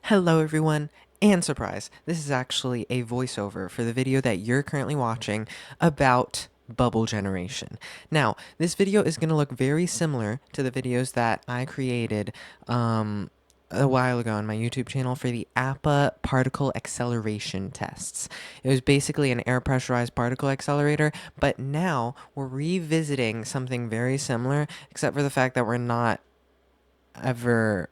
Hello everyone, and surprise, this is actually a voiceover for the video that you're currently watching about bubble generation. Now, this video is going to look very similar to the videos that I created a while ago on my YouTube channel for the APPA particle acceleration tests. It was basically an air pressurized particle accelerator, but now we're revisiting something very similar, except for the fact that we're not ever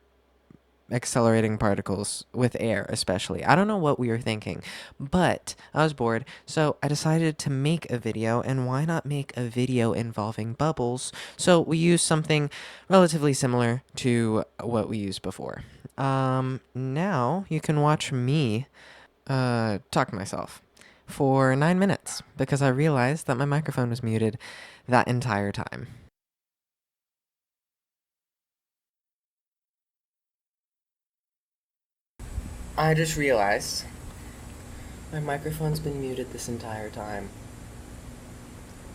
accelerating particles with air, especially. I don't know what we were thinking, but I was bored, so I decided to make a video, and why not make a video involving bubbles? So we used something relatively similar to what we used before. Now you can watch me talk to myself for 9 minutes, because I realized that my microphone was muted that entire time. I just realized my microphone's been muted this entire time.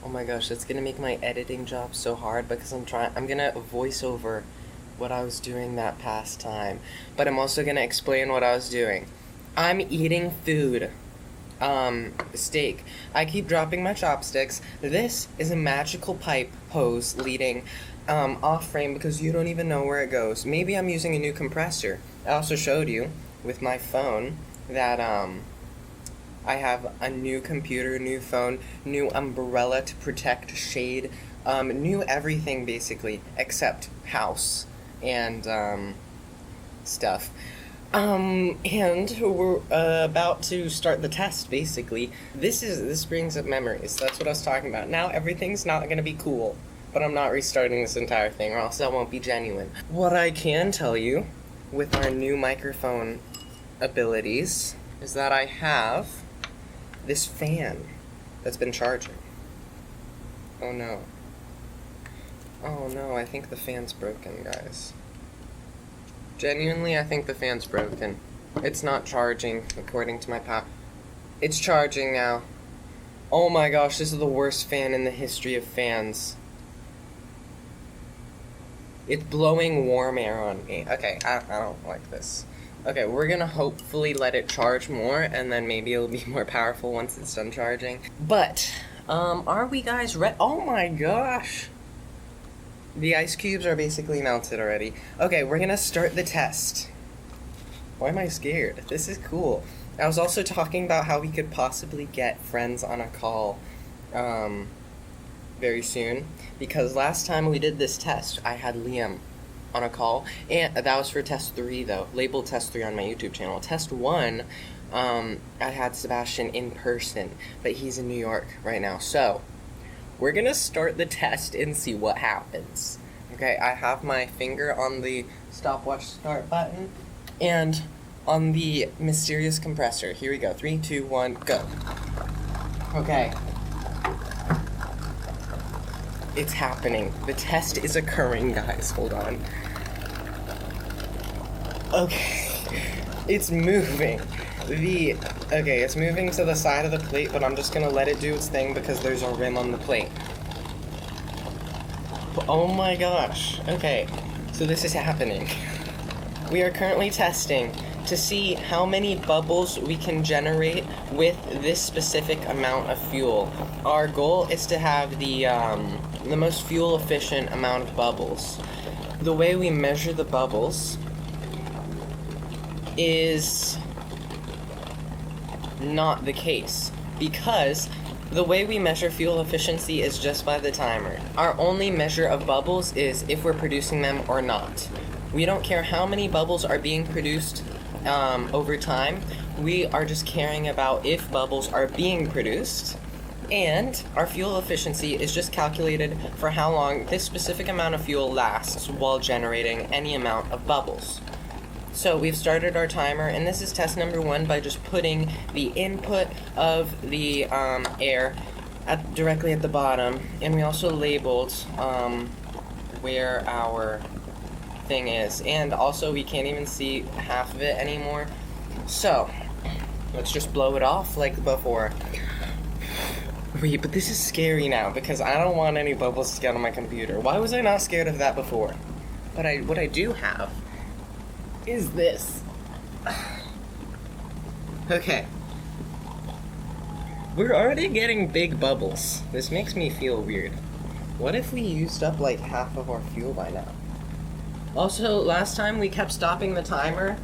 Oh my gosh, that's gonna make my editing job so hard because I'm gonna voice over what I was doing that past time. But I'm also gonna explain what I was doing. I'm eating food. Steak. I keep dropping my chopsticks. This is a magical pipe hose leading off frame because you don't even know where it goes. Maybe I'm using a new compressor. I also showed you with my phone that I have a new computer, new phone, new umbrella to protect shade, new everything basically except house and stuff. And we're about to start the test basically. This brings up memories. That's what I was talking about. Now everything's not gonna be cool, but I'm not restarting this entire thing or else that won't be genuine. What I can tell you with our new microphone abilities is that I have this fan that's been charging. Oh no. Oh no, I think the fan's broken, guys. Genuinely, I think the fan's broken. It's not charging according to my power. It's charging now. Oh my gosh, this is the worst fan in the history of fans. It's blowing warm air on me. Okay, I don't like this. Okay, we're gonna hopefully let it charge more, and then maybe it'll be more powerful once it's done charging. But, are we guys ready? Oh my gosh! The ice cubes are basically melted already. Okay, we're gonna start the test. Why am I scared? This is cool. I was also talking about how we could possibly get friends on a call, very soon, because last time we did this test, I had Liam on a call, and that was for test 3 though, labeled test 3 on my YouTube channel. Test 1, I had Sebastian in person, but he's in New York right now, so we're gonna start the test and see what happens. Okay, I have my finger on the stopwatch start button, and on the mysterious compressor. Here we go, 3, 2, 1, go. Okay. It's happening. The test is occurring, guys. Hold on. Okay. It's moving. Okay, it's moving to the side of the plate, but I'm just gonna let it do its thing because there's a rim on the plate. Oh my gosh. Okay, so this is happening. We are currently testing to see how many bubbles we can generate with this specific amount of fuel. Our goal is to have the most fuel efficient amount of bubbles. The way we measure the bubbles is not the case, because the way we measure fuel efficiency is just by the timer. Our only measure of bubbles is if we're producing them or not. We don't care how many bubbles are being produced over time. We are just caring about if bubbles are being produced, and our fuel efficiency is just calculated for how long this specific amount of fuel lasts while generating any amount of bubbles. So we've started our timer, and this is test number 1 by just putting the input of the air directly at the bottom, and we also labeled where our thing is, and also we can't even see half of it anymore. So let's just blow it off like before. Wait, but this is scary now because I don't want any bubbles to get on my computer. Why was I not scared of that before? But what I do have is this. Okay. We're already getting big bubbles. This makes me feel weird. What if we used up like half of our fuel by now? Also, last time we kept stopping the timer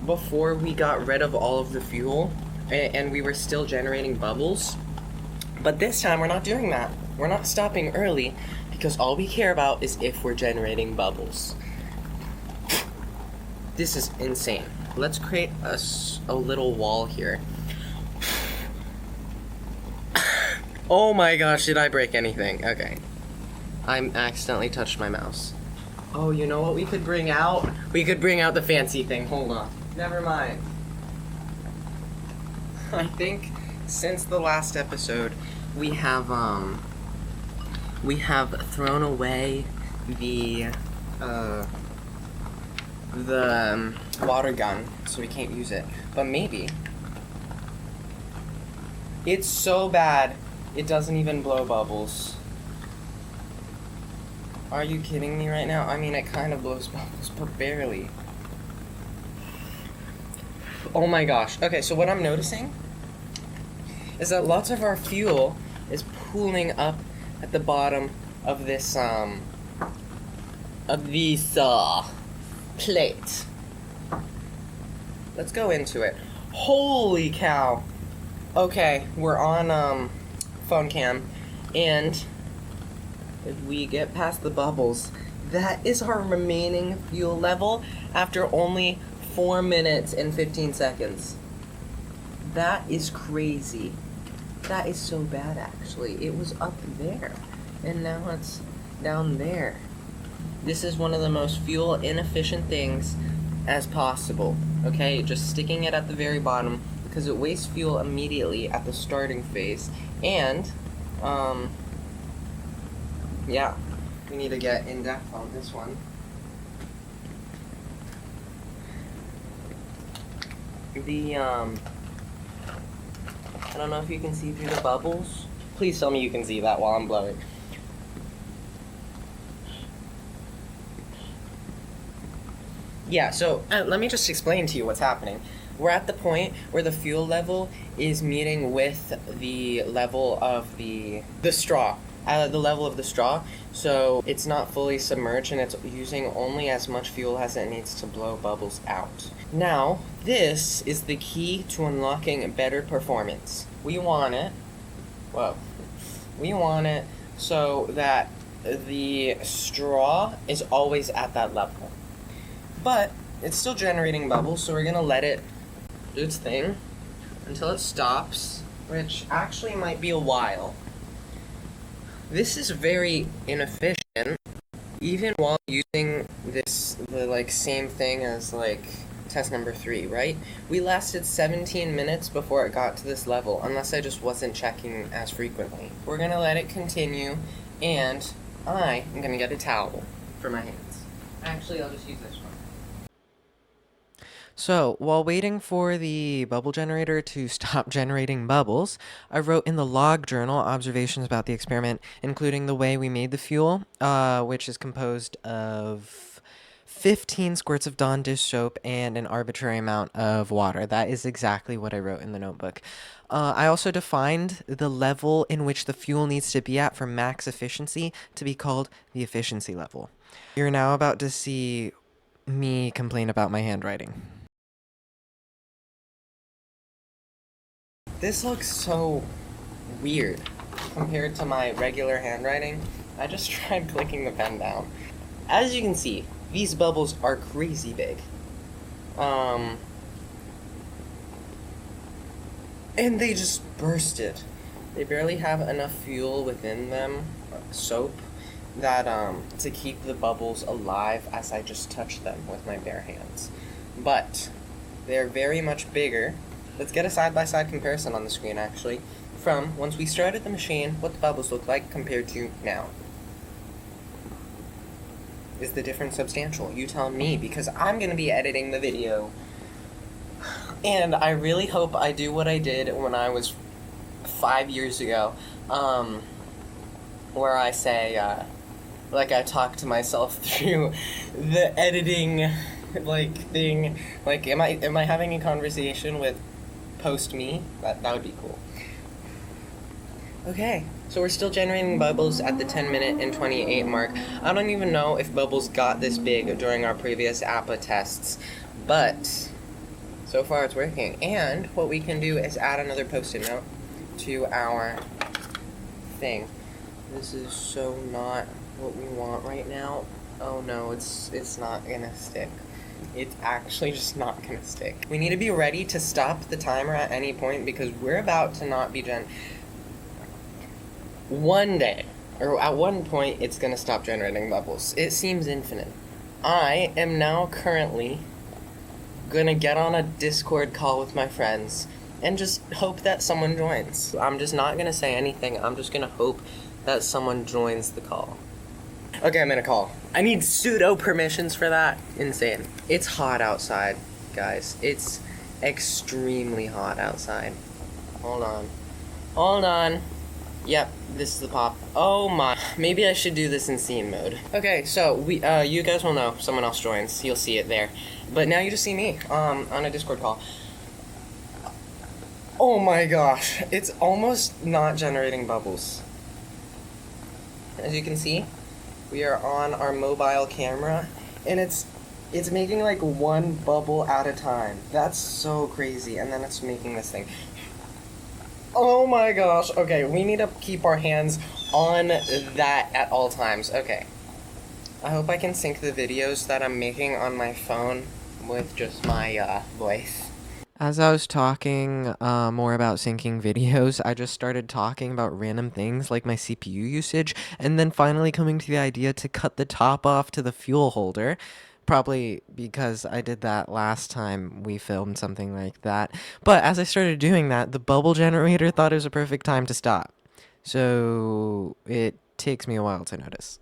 before we got rid of all of the fuel, and we were still generating bubbles. But this time we're not doing that. We're not stopping early because all we care about is if we're generating bubbles. This is insane. Let's create a little wall here. Oh my gosh, did I break anything? Okay. I accidentally touched my mouse. Oh, you know what we could bring out? We could bring out the fancy thing. Hold on. Never mind. I think since the last episode, we have thrown away the water gun, so we can't use it. But maybe. It's so bad, it doesn't even blow bubbles. Are you kidding me right now? I mean, it kind of blows bubbles, but barely. Oh my gosh. Okay, so what I'm noticing is that lots of our fuel is pooling up at the bottom of this, plate. Let's go into it. Holy cow. Okay, we're on, phone cam, and if we get past the bubbles, that is our remaining fuel level after only 4 minutes and 15 seconds. That is crazy. That is so bad, actually. It was up there, and now it's down there. This is one of the most fuel inefficient things as possible, okay? Just sticking it at the very bottom because it wastes fuel immediately at the starting phase, and, yeah, we need to get in depth on this one. I don't know if you can see through the bubbles. Please tell me you can see that while I'm blowing. Yeah, so let me just explain to you what's happening. We're at the point where the fuel level is meeting with the level of the straw. The level of the straw, so it's not fully submerged and it's using only as much fuel as it needs to blow bubbles out. Now, this is the key to unlocking better performance. We want it so that the straw is always at that level. But it's still generating bubbles, so we're gonna let it do its thing until it stops, which actually might be a while. This is very inefficient, even while using the same thing as test number 3, right? We lasted 17 minutes before it got to this level, unless I just wasn't checking as frequently. We're gonna let it continue, and I am gonna get a towel for my hands. Actually, I'll just use this one. So, while waiting for the bubble generator to stop generating bubbles, I wrote in the log journal observations about the experiment, including the way we made the fuel, which is composed of 15 squirts of Dawn dish soap and an arbitrary amount of water. That is exactly what I wrote in the notebook. I also defined the level in which the fuel needs to be at for max efficiency to be called the efficiency level. You're now about to see me complain about my handwriting. This looks so weird compared to my regular handwriting. I just tried clicking the pen down. As you can see, these bubbles are crazy big. And they just bursted. They barely have enough fuel within them, soap, that to keep the bubbles alive as I just touch them with my bare hands. But they're very much bigger. Let's get a side-by-side comparison on the screen, actually, from once we started the machine, what the bubbles look like compared to now. Is the difference substantial? You tell me, because I'm going to be editing the video. And I really hope I do what I did when I was 5 years ago, where I say, I talk to myself through the editing like thing. Like, am I having a conversation with post me? That would be cool. Okay, so we're still generating bubbles at the 10-minute and 28 mark. I don't even know if bubbles got this big during our previous APPA tests, but so far it's working. And what we can do is add another post-it note to our thing. This is so not what we want right now. Oh no, it's not gonna stick. It's actually just not gonna stick. We need to be ready to stop the timer at any point because we're about to not be one day, or at one point, it's gonna stop generating bubbles. It seems infinite. I am now currently gonna get on a Discord call with my friends and just hope that someone joins. I'm just not gonna say anything. I'm just gonna hope that someone joins the call. Okay, I'm in a call. I need pseudo permissions for that. Insane. It's hot outside, guys. It's extremely hot outside. Hold on. Yep, this is the pop. Oh my. Maybe I should do this in scene mode. Okay, so you guys will know. Someone else joins. You'll see it there. But now you just see me on a Discord call. Oh my gosh. It's almost not generating bubbles. As you can see, we are on our mobile camera, and it's making like one bubble at a time. That's so crazy. And then it's making this thing. Oh my gosh. Okay, we need to keep our hands on that at all times. Okay. I hope I can sync the videos that I'm making on my phone with just my voice. As I was talking more about syncing videos, I just started talking about random things like my CPU usage, and then finally coming to the idea to cut the top off to the fuel holder. Probably because I did that last time we filmed something like that. But as I started doing that, the bubble generator thought it was a perfect time to stop. So it takes me a while to notice.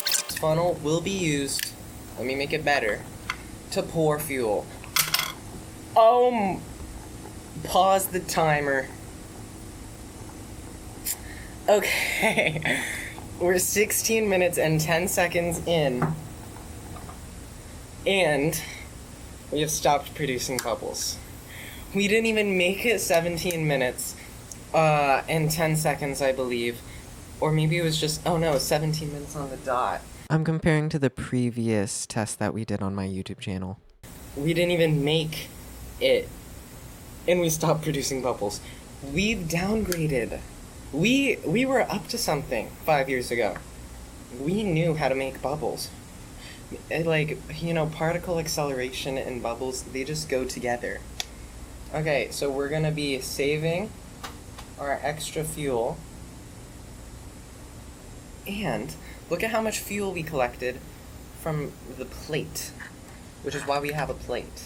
This funnel will be used, let me make it better, to pour fuel. Pause the timer. Okay, we're 16 minutes and 10 seconds in, and we have stopped producing bubbles. We didn't even make it 17 minutes and 10 seconds, I believe. Or maybe it was just, 17 minutes on the dot. I'm comparing to the previous test that we did on my YouTube channel. We didn't even make it, and we stopped producing bubbles. We've downgraded. We were up to something 5 years ago. We knew how to make bubbles. Particle acceleration and bubbles, they just go together. Okay, so we're gonna be saving our extra fuel. And look at how much fuel we collected from the plate, which is why we have a plate.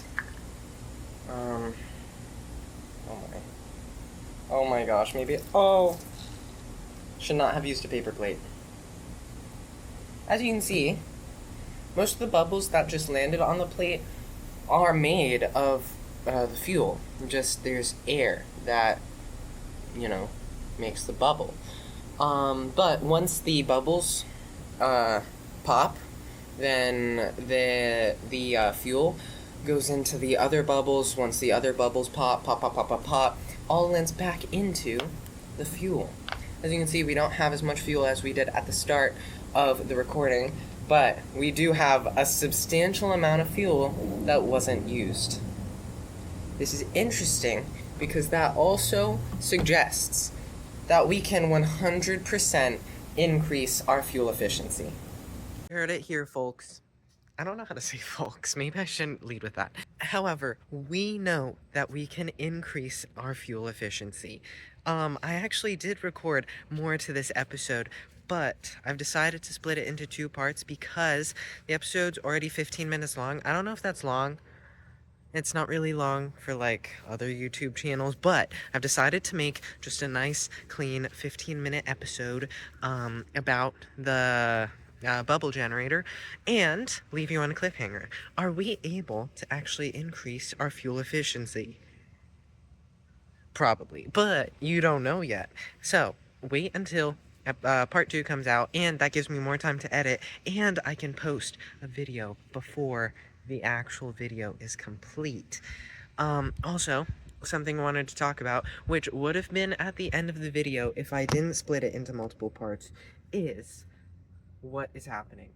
Oh my gosh, should not have used a paper plate. As you can see, most of the bubbles that just landed on the plate are made of the fuel. Just there's air that, makes the bubble. But once the bubbles pop, then the fuel goes into the other bubbles. Once the other bubbles pop, all lands back into the fuel. As you can see, we don't have as much fuel as we did at the start of the recording, but we do have a substantial amount of fuel that wasn't used. This is interesting because that also suggests that we can 100% increase our fuel efficiency. You heard it here, folks. I don't know how to say folks. Maybe I shouldn't lead with that. However, we know that we can increase our fuel efficiency. I actually did record more to this episode, but I've decided to split it into 2 parts because the episode's already 15 minutes long. I don't know if that's long. It's not really long for other YouTube channels, but I've decided to make just a nice, clean 15-minute episode about the bubble generator and leave you on a cliffhanger. Are we able to actually increase our fuel efficiency? Probably, but you don't know yet. So wait until part 2 comes out, and that gives me more time to edit, and I can post a video before the actual video is complete. Also, something I wanted to talk about, which would have been at the end of the video if I didn't split it into multiple parts, is what is happening.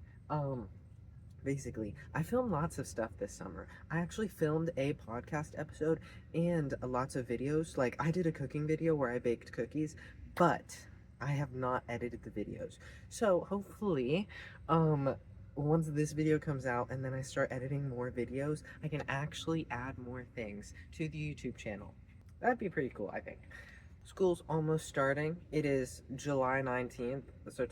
Basically, I filmed lots of stuff this summer. I actually filmed a podcast episode and lots of videos. Like, I did a cooking video where I baked cookies, but I have not edited the videos. So, hopefully, once this video comes out and then I start editing more videos, I can actually add more things to the YouTube channel. That'd be pretty cool, I think. School's almost starting. It is July 19th, so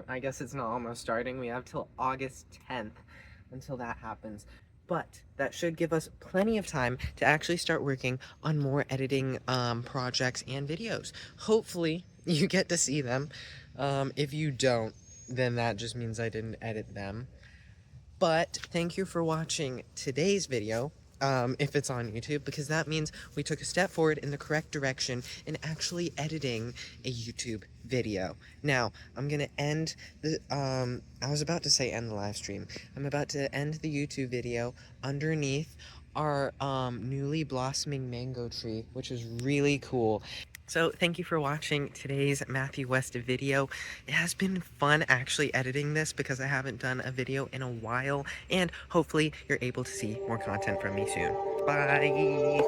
I guess it's not almost starting. We have till August 10th until that happens. But that should give us plenty of time to actually start working on more editing projects and videos. Hopefully, you get to see them. If you don't, then that just means I didn't edit them. But thank you for watching today's video. If it's on YouTube, because that means we took a step forward in the correct direction in actually editing a YouTube video. Now, I'm gonna end the, I was about to say end the live stream. I'm about to end the YouTube video underneath our, newly blossoming mango tree, which is really cool. So thank you for watching today's Matthew West video. It has been fun actually editing this because I haven't done a video in a while, and hopefully you're able to see more content from me soon. Bye!